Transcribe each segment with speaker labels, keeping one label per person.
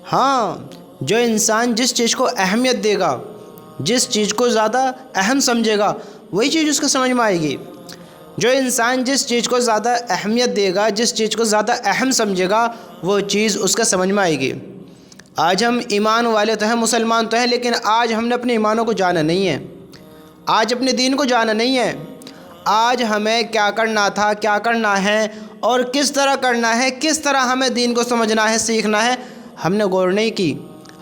Speaker 1: ہاں، جو انسان جس چیز کو اہمیت دے گا، جس چیز کو زیادہ اہم سمجھے گا، وہی چیز اس کو سمجھ میں آئے گی۔ جو انسان جس چیز کو زیادہ اہمیت دے گا، جس چیز کو زیادہ اہم سمجھے گا، وہ چیز اس کا سمجھ میں آئے گی۔ آج ہم ایمان والے تو ہیں، مسلمان تو ہیں، لیکن آج ہم نے اپنے ایمانوں کو جانا نہیں ہے، آج اپنے دین کو جانا نہیں ہے۔ آج ہمیں کیا کرنا تھا، کیا کرنا ہے اور کس طرح کرنا ہے، کس طرح ہمیں دین کو سمجھنا ہے، سیکھنا ہے، ہم نے غور نہیں کی۔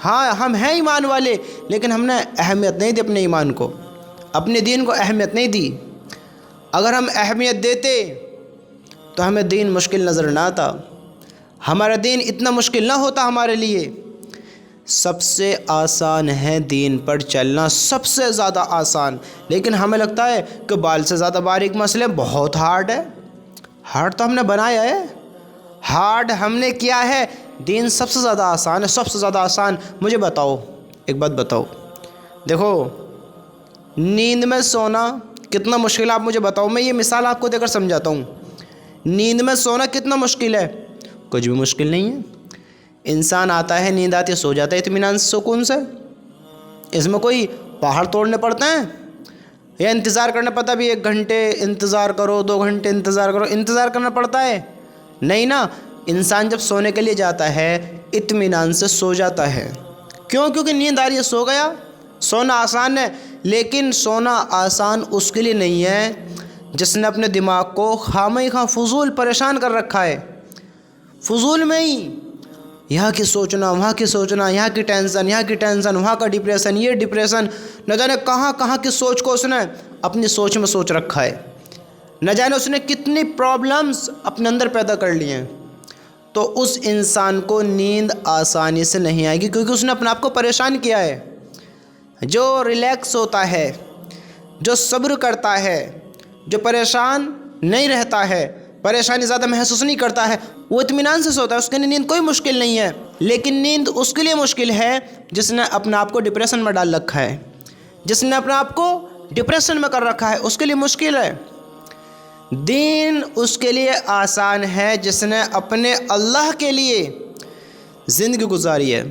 Speaker 1: ہاں، ہم ہیں ایمان والے، لیکن ہم نے اہمیت نہیں دی اپنے ایمان کو، اپنے دین کو اہمیت نہیں دی۔ اگر ہم اہمیت دیتے تو ہمیں دین مشکل نظر نہ آتا، ہمارا دین اتنا مشکل نہ ہوتا ہمارے لیے۔ سب سے آسان ہے دین پر چلنا، سب سے زیادہ آسان، لیکن ہمیں لگتا ہے کہ بال سے زیادہ باریک مسئلے بہت ہارڈ ہے۔ ہارڈ تو ہم نے بنایا ہے، ہارڈ ہم نے کیا ہے، دین سب سے زیادہ آسان ہے، سب سے زیادہ آسان۔ مجھے بتاؤ، ایک بات بتاؤ، دیکھو نیند میں سونا کتنا مشکل ہے، آپ مجھے بتاؤ، میں یہ مثال آپ کو دے کر سمجھاتا ہوں۔ نیند میں سونا کتنا مشکل ہے؟ کچھ بھی مشکل نہیں ہے۔ انسان آتا ہے، نیند آتی ہے، سو جاتا ہے اطمینان سے، سکون سے۔ اس میں کوئی پہاڑ توڑنے پڑتے ہیں یا انتظار کرنا پڑتا، بھی 1 گھنٹے انتظار کرو، 2 گھنٹے انتظار کرو، انتظار کرنا پڑتا ہے؟ نہیں نا۔ انسان جب سونے کے لیے جاتا ہے اطمینان سے سو جاتا ہے۔ کیوں؟ کیونکہ نیند آ رہی ہے، سو گیا۔ سونا آسان ہے، لیکن سونا آسان اس کے لیے نہیں ہے جس نے اپنے دماغ کو خواہ فضول پریشان کر رکھا ہے۔ فضول میں ہی یہاں کی سوچنا، وہاں کی سوچنا، یہاں کی ٹینشن، وہاں کا ڈپریشن، یہ ڈپریشن، نہ جانے کہاں کہاں کی سوچ کو اس نے اپنی سوچ میں سوچ رکھا ہے، نہ جانے اس نے کتنی پرابلمز اپنے اندر پیدا کر لی ہیں۔ تو اس انسان کو نیند آسانی سے نہیں آئے گی، کیونکہ اس نے اپنے آپ کو پریشان کیا ہے۔ جو ریلیکس ہوتا ہے، جو صبر کرتا ہے، جو پریشان نہیں رہتا ہے، پریشانی زیادہ محسوس نہیں کرتا ہے، وہ اطمینان سے سوتا ہے، اس کے لیے نیند کوئی مشکل نہیں ہے۔ لیکن نیند اس کے لیے مشکل ہے جس نے اپنے آپ کو ڈپریشن میں ڈال رکھا ہے، جس نے اپنے آپ کو ڈپریشن میں کر رکھا ہے، اس کے لیے مشکل ہے۔ دین اس کے لیے آسان ہے جس نے اپنے اللہ کے لیے زندگی گزاری ہے،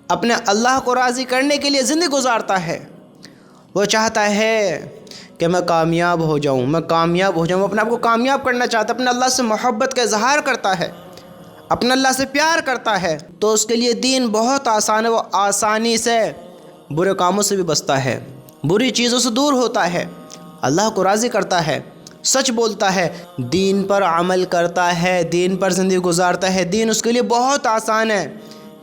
Speaker 1: اپنے اللہ کو راضی کرنے کے لیے زندگی گزارتا ہے۔ وہ چاہتا ہے کہ میں کامیاب ہو جاؤں، میں کامیاب ہو جاؤں، وہ اپنے آپ کو کامیاب کرنا چاہتا ہے، اپنے اللہ سے محبت کا اظہار کرتا ہے، اپنے اللہ سے پیار کرتا ہے، تو اس کے لیے دین بہت آسان ہے۔ وہ آسانی سے برے کاموں سے بھی بچتا ہے، بری چیزوں سے دور ہوتا ہے، اللہ کو راضی کرتا ہے، سچ بولتا ہے، دین پر عمل کرتا ہے، دین پر زندگی گزارتا ہے۔ دین اس کے لیے بہت آسان ہے۔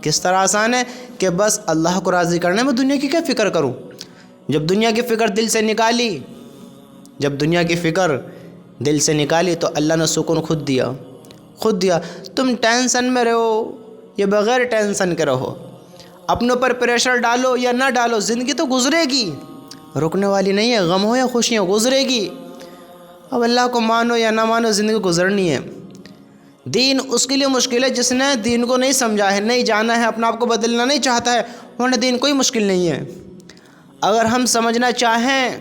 Speaker 1: کس طرح آسان ہے؟ کہ بس اللہ کو راضی کرنے میں دنیا کی کیا فکر کروں۔ جب دنیا کی فکر دل سے نکالی، جب دنیا کی فکر دل سے نکالی تو اللہ نے سکون خود دیا، خود دیا۔ تم ٹینشن میں رہو یا بغیر ٹینشن کے رہو، اپنوں پر پریشر ڈالو یا نہ ڈالو، زندگی تو گزرے گی، رکنے والی نہیں ہے، غم ہو یا خوشیاں گزرے گی۔ اب اللہ کو مانو یا نہ مانو، زندگی گزرنی ہے۔ دین اس کے لیے مشکل ہے جس نے دین کو نہیں سمجھا ہے، نہیں جانا ہے، اپنا آپ کو بدلنا نہیں چاہتا ہے، ورنہ دین کوئی مشکل نہیں ہے۔ اگر ہم سمجھنا چاہیں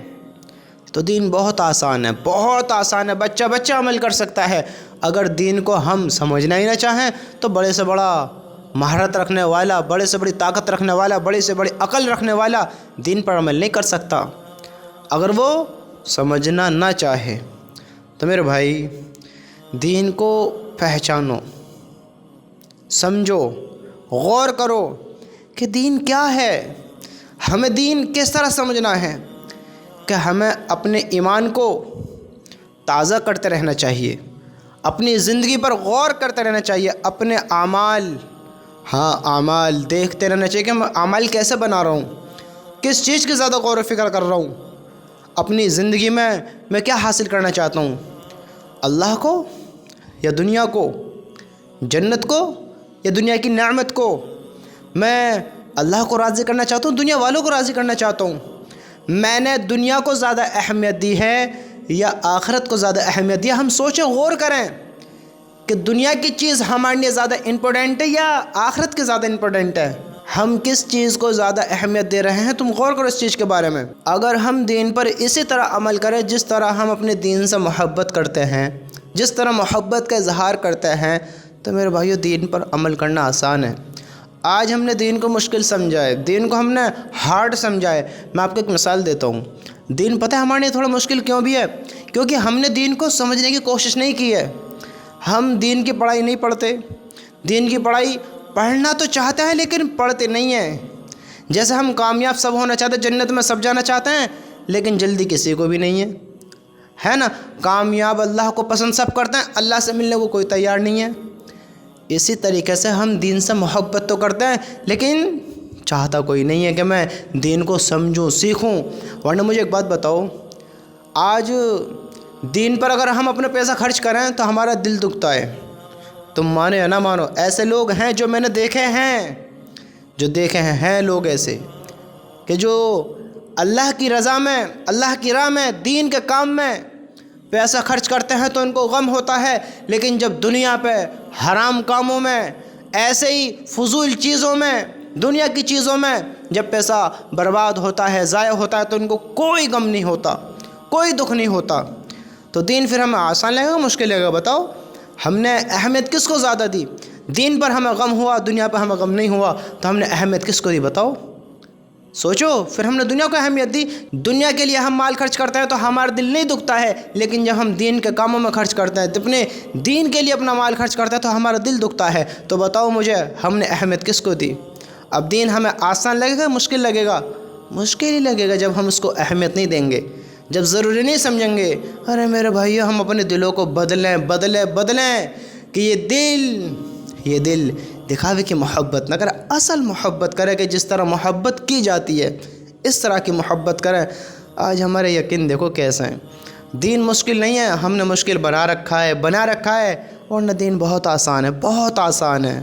Speaker 1: تو دین بہت آسان ہے، بہت آسان ہے، بچہ بچہ عمل کر سکتا ہے۔ اگر دین کو ہم سمجھنا ہی نہ چاہیں تو بڑے سے بڑا مہارت رکھنے والا، بڑے سے بڑی طاقت رکھنے والا، بڑی سے بڑی عقل رکھنے والا دین پر عمل نہیں کر سکتا، اگر وہ سمجھنا نہ چاہے۔ تو میرے بھائی، دین کو پہچانو، سمجھو، غور کرو کہ دین کیا ہے، ہمیں دین کس طرح سمجھنا ہے، کہ ہمیں اپنے ایمان کو تازہ کرتے رہنا چاہیے، اپنی زندگی پر غور کرتے رہنا چاہیے، اپنے اعمال، اعمال دیکھتے رہنا چاہیے کہ میں اعمال کیسے بنا رہا ہوں، کس چیز کی زیادہ غور و فکر کر رہا ہوں، اپنی زندگی میں کیا حاصل کرنا چاہتا ہوں، اللہ کو یا دنیا کو، جنت کو یا دنیا کی نعمت کو۔ میں اللہ کو راضی کرنا چاہتا ہوں، دنیا والوں کو راضی کرنا چاہتا ہوں۔ میں نے دنیا کو زیادہ اہمیت دی ہے یا آخرت کو زیادہ اہمیت دی ہے؟ ہم سوچیں، غور کریں کہ دنیا کی چیز ہمارے لیے زیادہ امپورٹنٹ ہے یا آخرت کے زیادہ امپورٹنٹ ہے؟ ہم کس چیز کو زیادہ اہمیت دے رہے ہیں؟ تم غور کرو اس چیز کے بارے میں۔ اگر ہم دین پر اسی طرح عمل کریں جس طرح ہم اپنے دین سے محبت کرتے ہیں، جس طرح محبت کا اظہار کرتے ہیں، تو میرے بھائیو دین پر عمل کرنا آسان ہے۔ آج ہم نے دین کو مشکل سمجھا ہے، دین کو ہم نے ہارڈ سمجھا ہے۔ میں آپ کو ایک مثال دیتا ہوں۔ دین پتہ ہے ہمارے لیے تھوڑا مشکل کیوں بھی ہے؟ کیونکہ ہم نے دین کو سمجھنے کی کوشش نہیں کی ہے۔ ہم دین کی پڑھائی نہیں پڑھتے، دین کی پڑھائی پڑھنا تو چاہتے ہیں لیکن پڑھتے نہیں ہیں۔ جیسے ہم کامیاب سب ہونا چاہتے ہیں، جنت میں سب جانا چاہتے ہیں، لیکن جلدی کسی کو بھی نہیں ہے نا؟ کامیاب اللہ کو پسند سب کرتے ہیں، اللہ سے ملنے کو کوئی تیار نہیں ہے۔ اسی طریقے سے ہم دین سے محبت تو کرتے ہیں لیکن چاہتا کوئی نہیں ہے کہ میں دین کو سمجھوں، سیکھوں۔ ورنہ مجھے ایک بات بتاؤ، آج دین پر اگر ہم اپنے پیسہ خرچ کریں تو ہمارا دل دکھتا ہے۔ تم مانو یا نہ مانو، ایسے لوگ ہیں جو میں نے دیکھے ہیں لوگ ایسے کہ جو اللہ کی رضا میں، اللہ کی راہ میں، دین کے کام میں پیسہ خرچ کرتے ہیں تو ان کو غم ہوتا ہے، لیکن جب دنیا پہ حرام کاموں میں، ایسے ہی فضول چیزوں میں، دنیا کی چیزوں میں جب پیسہ برباد ہوتا ہے، ضائع ہوتا ہے، تو ان کو کوئی غم نہیں ہوتا، کوئی دکھ نہیں ہوتا۔ تو دین پھر ہمیں آسان لگے گا مشکل لگے گا؟ بتاؤ، ہم نے اہمیت کس کو زیادہ دی؟ دین پر ہمیں غم ہوا، دنیا پر ہمیں غم نہیں ہوا، تو ہم نے اہمیت کس کو دی؟ بتاؤ، سوچو۔ پھر ہم نے دنیا کو اہمیت دی، دنیا کے لیے ہم مال خرچ کرتے ہیں تو ہمارا دل نہیں دکھتا ہے، لیکن جب ہم دین کے کاموں میں خرچ کرتے ہیں، اپنے دین کے لیے اپنا مال خرچ کرتے ہیں تو ہمارا دل دکھتا ہے۔ تو بتاؤ مجھے، ہم نے اہمیت کس کو دی؟ اب دین ہمیں آسان لگے گا مشکل لگے گا؟ مشکل ہی لگے گا جب ہم اس کو اہمیت نہیں دیں گے، جب ضروری نہیں سمجھیں گے۔ ارے میرے بھائیو، ہم اپنے دلوں کو بدلیں کہ یہ دل دکھاوے کی محبت نہ کرے، اصل محبت کرے، کہ جس طرح محبت کی جاتی ہے اس طرح کی محبت کریں۔ آج ہمارے یقین دیکھو کیسے ہیں۔ دین مشکل نہیں ہے، ہم نے مشکل بنا رکھا ہے، ورنہ دین بہت آسان ہے، بہت آسان ہے۔